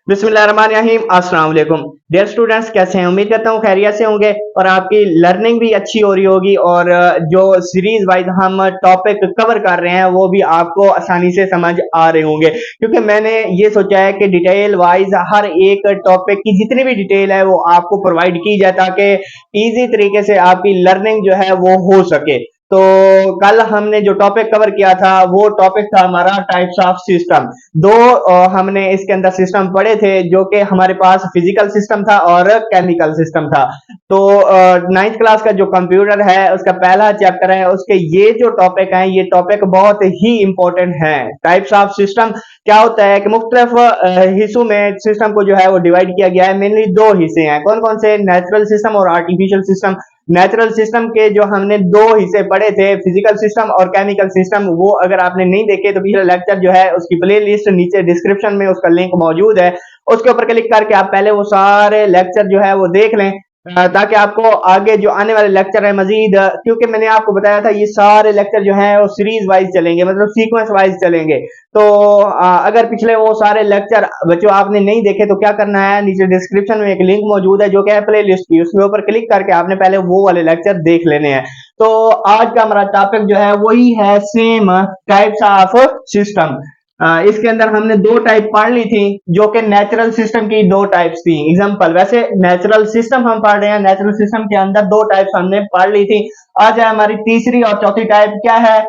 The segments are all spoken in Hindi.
बिस्मिल्लाहिर्रहमानिर्रहीम। अस्सलाम वालेकुम डियर स्टूडेंट्स, कैसे हैं? उम्मीद करता हूँ खैरियत से होंगे और आपकी लर्निंग भी अच्छी हो रही होगी और जो सीरीज वाइज हम टॉपिक कवर कर रहे हैं वो भी आपको आसानी से समझ आ रहे होंगे, क्योंकि मैंने ये सोचा है कि डिटेल वाइज हर एक टॉपिक की जितनी भी डिटेल है वो आपको प्रोवाइड की जाए ताकि इजी तरीके से आपकी लर्निंग जो है वो हो सके। तो कल हमने जो टॉपिक कवर किया था वो टॉपिक था हमारा टाइप्स ऑफ सिस्टम। दो हमने इसके अंदर सिस्टम पढ़े थे, जो कि हमारे पास फिजिकल सिस्टम था और केमिकल सिस्टम था। तो नाइन्थ क्लास का जो कंप्यूटर है उसका पहला चैप्टर है, उसके ये जो टॉपिक है ये टॉपिक बहुत ही इंपॉर्टेंट है। टाइप्स ऑफ सिस्टम क्या होता है कि मुख्तलिफ हिस्सों में सिस्टम को जो है वो डिवाइड किया गया है। मेनली दो हिस्से हैं, कौन कौन से? नेचुरल सिस्टम और आर्टिफिशियल सिस्टम। नेचुरल सिस्टम के जो हमने दो हिस्से पढ़े थे, फिजिकल सिस्टम और केमिकल सिस्टम, वो अगर आपने नहीं देखे तो पिछला लेक्चर जो है उसकी प्ले लिस्ट नीचे डिस्क्रिप्शन में उसका लिंक मौजूद है, उसके ऊपर क्लिक करके आप पहले वो सारे लेक्चर जो है वो देख लें ताकि आपको आगे जो आने वाले लेक्चर है मजीद, क्योंकि मैंने आपको बताया था ये सारे लेक्चर जो हैं वो सीरीज वाइज चलेंगे, मतलब सीक्वेंस वाइज चलेंगे। तो अगर पिछले वो सारे लेक्चर बच्चों आपने नहीं देखे तो क्या करना है, नीचे डिस्क्रिप्शन में एक लिंक मौजूद है जो कि है प्ले लिस्ट की, उसके ऊपर क्लिक करके आपने पहले वो वाले लेक्चर देख लेने हैं। तो आज का हमारा टॉपिक जो है वही है सेम टाइप्स ऑफ सिस्टम। इसके अंदर हमने दो टाइप पढ़ ली थी, जो कि नेचुरल सिस्टम की दो टाइप्स थी। एग्जांपल, वैसे नेचुरल सिस्टम हम पढ़ रहे हैं, नेचुरल सिस्टम के अंदर दो टाइप्स हमने पढ़ ली थी। आज है हमारी तीसरी और चौथी टाइप। क्या है?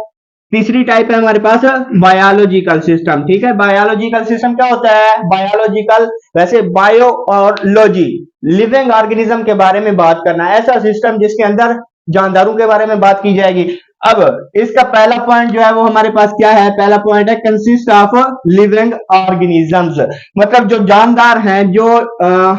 तीसरी टाइप है हमारे पास बायोलॉजिकल सिस्टम। ठीक है, बायोलॉजिकल सिस्टम क्या होता है? बायोलॉजिकल, वैसे बायो और लॉजी, लिविंग ऑर्गेनिज्म के बारे में बात करना, ऐसा सिस्टम जिसके अंदर जानदारों के बारे में बात की जाएगी। अब इसका पहला पॉइंट जो है वो हमारे पास क्या है? पहला पॉइंट है कंसिस्ट ऑफ लिविंग ऑर्गेनिजम्स, मतलब जो जानदार हैं, जो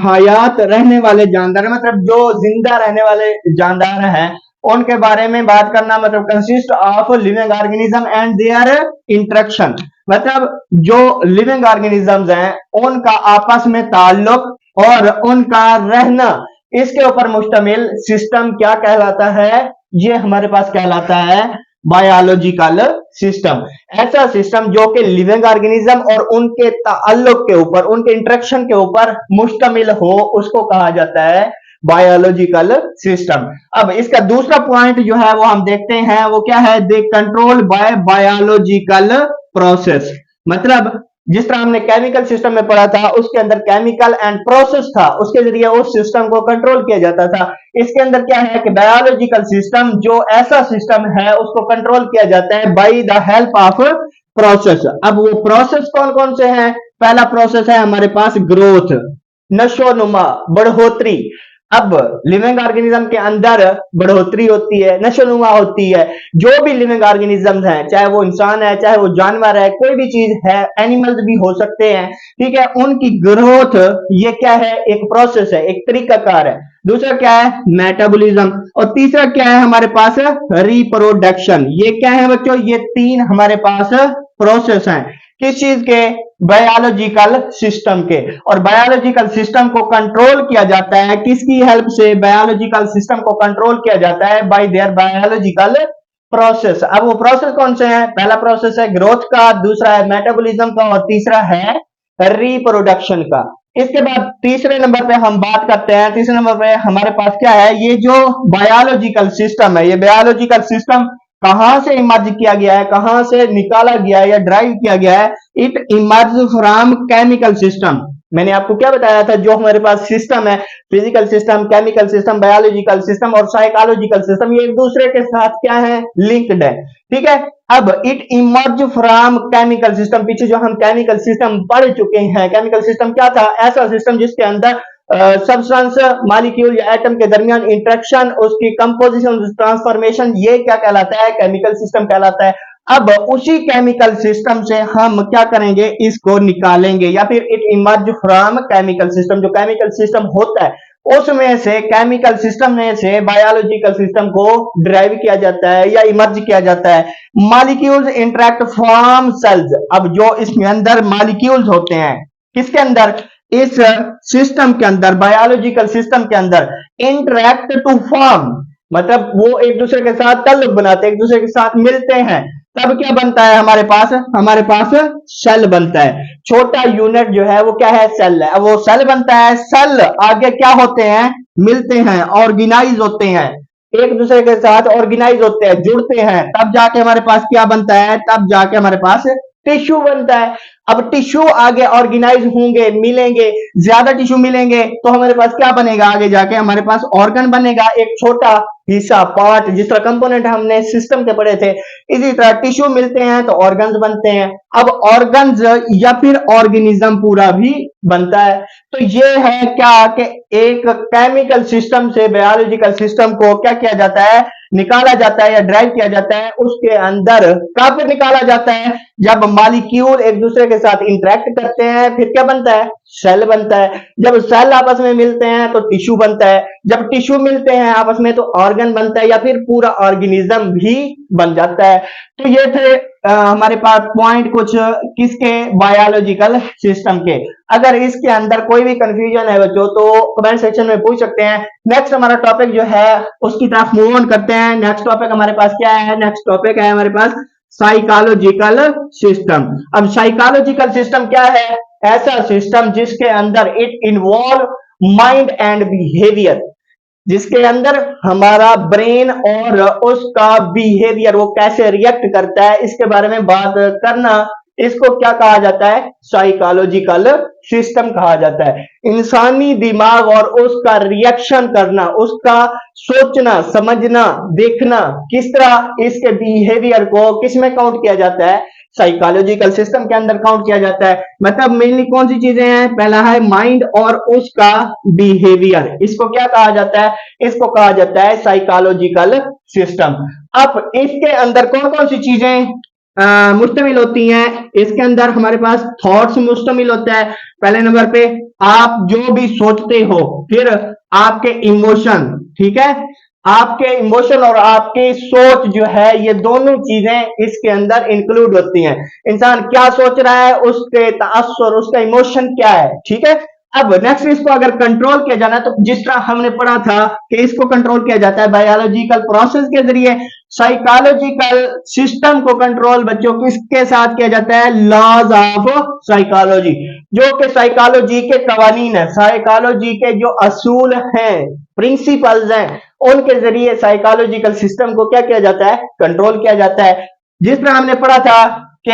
हयात रहने वाले जानदार हैं, मतलब जो जिंदा रहने वाले जानदार हैं उनके बारे में बात करना, मतलब consist of living organism and there interaction, मतलब जो लिविंग ऑर्गेनिजम्स हैं उनका आपस में ताल्लुक और उनका रहना, इसके ऊपर मुश्तमिल सिस्टम क्या कहलाता है? ये हमारे पास कहलाता है बायोलॉजिकल सिस्टम। ऐसा सिस्टम जो कि लिविंग ऑर्गेनिज्म और उनके ताल्लुक के ऊपर, उनके इंटरेक्शन के ऊपर मुश्तमिल हो, उसको कहा जाता है बायोलॉजिकल सिस्टम। अब इसका दूसरा पॉइंट जो है वो हम देखते हैं, वो क्या है? They control by biological process, मतलब जिस तरह हमने केमिकल सिस्टम में पढ़ा था उसके अंदर केमिकल एंड प्रोसेस था, उसके जरिए उस सिस्टम को कंट्रोल किया जाता था। इसके अंदर क्या है कि बायोलॉजिकल सिस्टम जो ऐसा सिस्टम है उसको कंट्रोल किया जाता है by the help of process. अब वो प्रोसेस कौन कौन से हैं? पहला प्रोसेस है हमारे पास ग्रोथ, नशोनुमा, बढ़ोतरी। अब लिविंग ऑर्गेनिज्म के अंदर बढ़ोतरी होती है, नशोनुमा होती है। जो भी लिविंग ऑर्गेनिज्म हैं, चाहे वो इंसान है, चाहे वो जानवर है, कोई भी चीज है, एनिमल्स भी हो सकते हैं, ठीक है, उनकी ग्रोथ ये क्या है? एक प्रोसेस है, एक तरीकाकार है। दूसरा क्या है? मेटाबॉलिज्म। और तीसरा क्या है हमारे पास? रिप्रोडक्शन। ये क्या है बच्चों? ये तीन हमारे पास प्रोसेस हैं। किस चीज के? बायोलॉजिकल सिस्टम के। और बायोलॉजिकल सिस्टम को कंट्रोल किया जाता है किसकी हेल्प से? बायोलॉजिकल सिस्टम को कंट्रोल किया जाता है बाय देयर बायोलॉजिकल प्रोसेस। अब वो प्रोसेस कौन से हैं? पहला प्रोसेस है ग्रोथ का, दूसरा है मेटाबॉलिज्म का और तीसरा है रिप्रोडक्शन का। इसके बाद तीसरे नंबर पे हम बात करते हैं, तीसरे नंबर पे हमारे पास क्या है? ये जो बायोलॉजिकल सिस्टम है, ये बायोलॉजिकल सिस्टम कहां से इमर्ज किया गया है, कहां से निकाला गया है या ड्राइव किया गया है? It emerge from chemical system. मैंने आपको क्या बताया था? जो हमारे पास सिस्टम है, physical system, chemical system, biological system और साइकोलॉजिकल सिस्टम, ये एक दूसरे के साथ क्या है? लिंक्ड है। ठीक है, अब it emerge from chemical system. पीछे जो हम केमिकल सिस्टम पढ़ चुके हैं, केमिकल सिस्टम क्या था? ऐसा सिस्टम जिसके अंदर सब्सटेंस, मॉलिक्यूल या एटम के दरमियान इंटरेक्शन, उसकी कंपोजिशन, ट्रांसफॉर्मेशन, ये क्या कहलाता है? केमिकल सिस्टम कहलाता है। अब उसी केमिकल सिस्टम से हम क्या करेंगे? इसको निकालेंगे, या फिर it emerge from chemical system. जो केमिकल सिस्टम होता है उसमें से, केमिकल सिस्टम में से बायोलॉजिकल सिस्टम को ड्राइव किया जाता है या इमर्ज किया जाता है। Molecules interact form cells. अब जो इसके अंदर मॉलिक्यूल्स होते हैं, किसके अंदर? इस सिस्टम के अंदर, बायोलॉजिकल सिस्टम के अंदर इंटरेक्ट टू फॉर्म, मतलब वो एक दूसरे के साथ ताल्लुक बनाते हैं, एक दूसरे के साथ मिलते हैं। तब क्या बनता है हमारे पास सेल बनता है। छोटा यूनिट जो है वो क्या है, सेल है। अब वो सेल बनता है, सेल आगे क्या होते हैं, मिलते हैं, ऑर्गेनाइज होते हैं, एक दूसरे के साथ ऑर्गेनाइज होते हैं, जुड़ते हैं, तब जाके हमारे पास क्या बनता है, तब जाके हमारे पास टिश्यू बनता है। अब टिश्यू आगे ऑर्गेनाइज होंगे, मिलेंगे, ज्यादा टिश्यू मिलेंगे तो हमारे पास क्या बनेगा, आगे जाके हमारे पास ऑर्गन बनेगा, एक छोटा हिस्सा, पार्ट, जिस तरह कंपोनेंट हमने सिस्टम के पढ़े थे, इसी तरह टिश्यू मिलते हैं तो ऑर्गन्स बनते हैं। अब ऑर्गन्स या फिर ऑर्गेनिज्म पूरा भी बनता है। तो ये है क्या कि एक केमिकल सिस्टम से बायोलॉजिकल सिस्टम को क्या किया जाता है, निकाला जाता है या ड्राइव किया जाता है। उसके अंदर कब निकाला जाता है, जब मॉलिक्यूल एक दूसरे के साथ इंटरेक्ट करते हैं, फिर क्या बनता है, सेल बनता है। जब सेल आपस में मिलते हैं तो टिश्यू बनता है, जब टिश्यू मिलते हैं आपस में तो ऑर्गन बनता है या फिर पूरा ऑर्गेनिज्म भी बन जाता है। तो ये थे हमारे पास पॉइंट कुछ किसके, बायोलॉजिकल सिस्टम के। अगर इसके अंदर कोई भी कंफ्यूजन है बच्चों तो कमेंट सेक्शन में पूछ सकते हैं। नेक्स्ट हमारा टॉपिक जो है उसकी तरफ मूव ऑन करते हैं। नेक्स्ट टॉपिक हमारे पास क्या है, नेक्स्ट टॉपिक है हमारे पास साइकोलॉजिकल सिस्टम। अब साइकोलॉजिकल सिस्टम क्या है, ऐसा सिस्टम जिसके अंदर it involve mind and behaviour, जिसके अंदर हमारा ब्रेन और उसका बिहेवियर, वो कैसे रिएक्ट करता है, इसके बारे में बात करना, इसको क्या कहा जाता है, साइकोलॉजिकल सिस्टम कहा जाता है। इंसानी दिमाग और उसका रिएक्शन करना, उसका सोचना, समझना, देखना, किस तरह इसके बिहेवियर को किस में काउंट किया जाता है, साइकोलॉजिकल सिस्टम के अंदर काउंट किया जाता है। मतलब मेनली कौन सी चीजें हैं, पहला है माइंड और उसका बिहेवियर, इसको क्या कहा जाता है, इसको कहा जाता है साइकोलॉजिकल सिस्टम। अब इसके अंदर कौन कौन सी चीजें मुश्तमिल होती हैं, इसके अंदर हमारे पास थॉट्स मुश्तमिल होता है। पहले नंबर पे आप जो भी सोचते हो, फिर आपके इमोशन, ठीक है, आपके इमोशन और आपकी सोच जो है, ये दोनों चीजें इसके अंदर इंक्लूड होती हैं। इंसान क्या सोच रहा है, उसके तासुर, उसका इमोशन क्या है, ठीक है। अब नेक्स्ट इसको अगर कंट्रोल किया जाना है तो जिस तरह हमने पढ़ा था कि इसको कंट्रोल किया जाता है बायोलॉजिकल प्रोसेस के जरिए। साइकोलॉजिकल सिस्टम को कंट्रोल बच्चों किसके साथ किया जाता है, लॉज ऑफ साइकोलॉजी, जो कि साइकोलॉजी के कवानीन है, साइकोलॉजी के जो असूल हैं, प्रिंसिपल्स हैं, उनके जरिए साइकोलॉजिकल सिस्टम को क्या किया जाता है, कंट्रोल किया जाता है। जिस तरह हमने पढ़ा था कि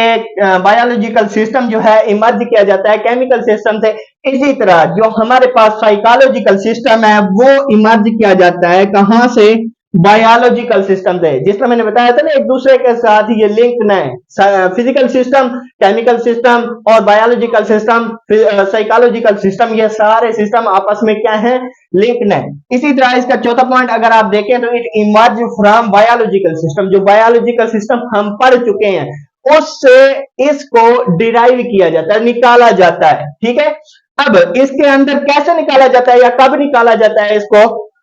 बायोलॉजिकल सिस्टम जो है इमर्ज किया जाता है केमिकल सिस्टम से, इसी तरह जो हमारे पास साइकोलॉजिकल सिस्टम है वो इमर्ज किया जाता है कहां से, बायोलॉजिकल सिस्टम से। जिस तरह मैंने बताया था ना, एक दूसरे के साथ ये लिंक है, फिजिकल सिस्टम, केमिकल सिस्टम और बायोलॉजिकल सिस्टम, साइकोलॉजिकल सिस्टम, ये सारे सिस्टम आपस में क्या है, लिंक है। इसी तरह इसका चौथा पॉइंट अगर आप देखें तो it emerge from biological system, जो बायोलॉजिकल सिस्टम हम पढ़ चुके हैं उससे इसको डिराइव किया जाता है, निकाला जाता है, ठीक है। अब इसके अंदर कैसे निकाला जाता है या कब निकाला जाता है,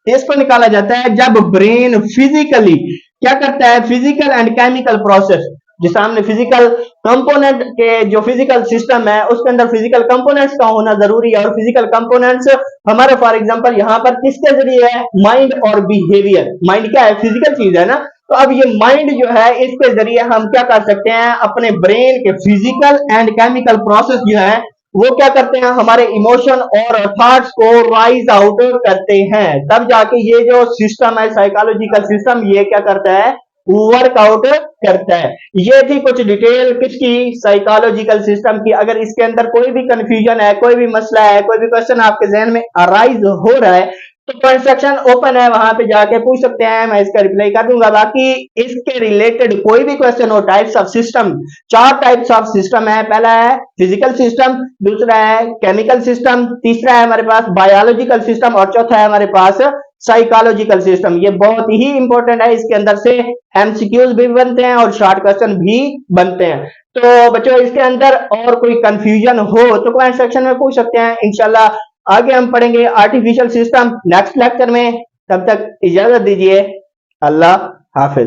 इसको निकाला जाता है जब ब्रेन फिजिकली क्या करता है, फिजिकल एंड केमिकल प्रोसेस, जिस हमने फिजिकल कंपोनेंट के जो फिजिकल सिस्टम है उसके अंदर फिजिकल कंपोनेंट्स का होना जरूरी है। और फिजिकल कंपोनेंट्स हमारे फॉर एग्जांपल यहाँ पर किसके जरिए है, माइंड और बिहेवियर। माइंड क्या है, फिजिकल चीज है ना, तो अब ये माइंड जो है इसके जरिए हम क्या कर सकते हैं, अपने ब्रेन के फिजिकल एंड केमिकल प्रोसेस जो है वो क्या करते हैं, हमारे इमोशन और थॉट्स को राइज आउट करते हैं। तब जाके ये जो सिस्टम है साइकोलॉजिकल सिस्टम, ये क्या करता है, वर्कआउट करता है। ये थी कुछ डिटेल किसकी, साइकोलॉजिकल सिस्टम की। अगर इसके अंदर कोई भी कंफ्यूजन है, कोई भी मसला है, कोई भी क्वेश्चन आपके जहन में अराइज हो रहा है तो कमेंट सेक्शन ओपन है, वहां पे जाके पूछ सकते हैं, मैं इसका रिप्लाई कर दूंगा। बाकी इसके रिलेटेड कोई भी क्वेश्चन हो, types of system, 4 types of system है। पहला है फिजिकल सिस्टम, दूसरा है केमिकल सिस्टम, तीसरा है हमारे पास बायोलॉजिकल सिस्टम और चौथा है हमारे पास साइकोलॉजिकल सिस्टम। ये बहुत ही इंपॉर्टेंट है, इसके अंदर से एमसीक्यूज भी बनते हैं और शॉर्ट क्वेश्चन भी बनते हैं। तो बच्चों इसके अंदर और कोई कंफ्यूजन हो तो कमेंट सेक्शन में पूछ सकते हैं। इंशाल्लाह आगे हम पढ़ेंगे आर्टिफिशियल सिस्टम नेक्स्ट लेक्चर में। तब तक इजाजत दीजिए, अल्लाह हाफिज।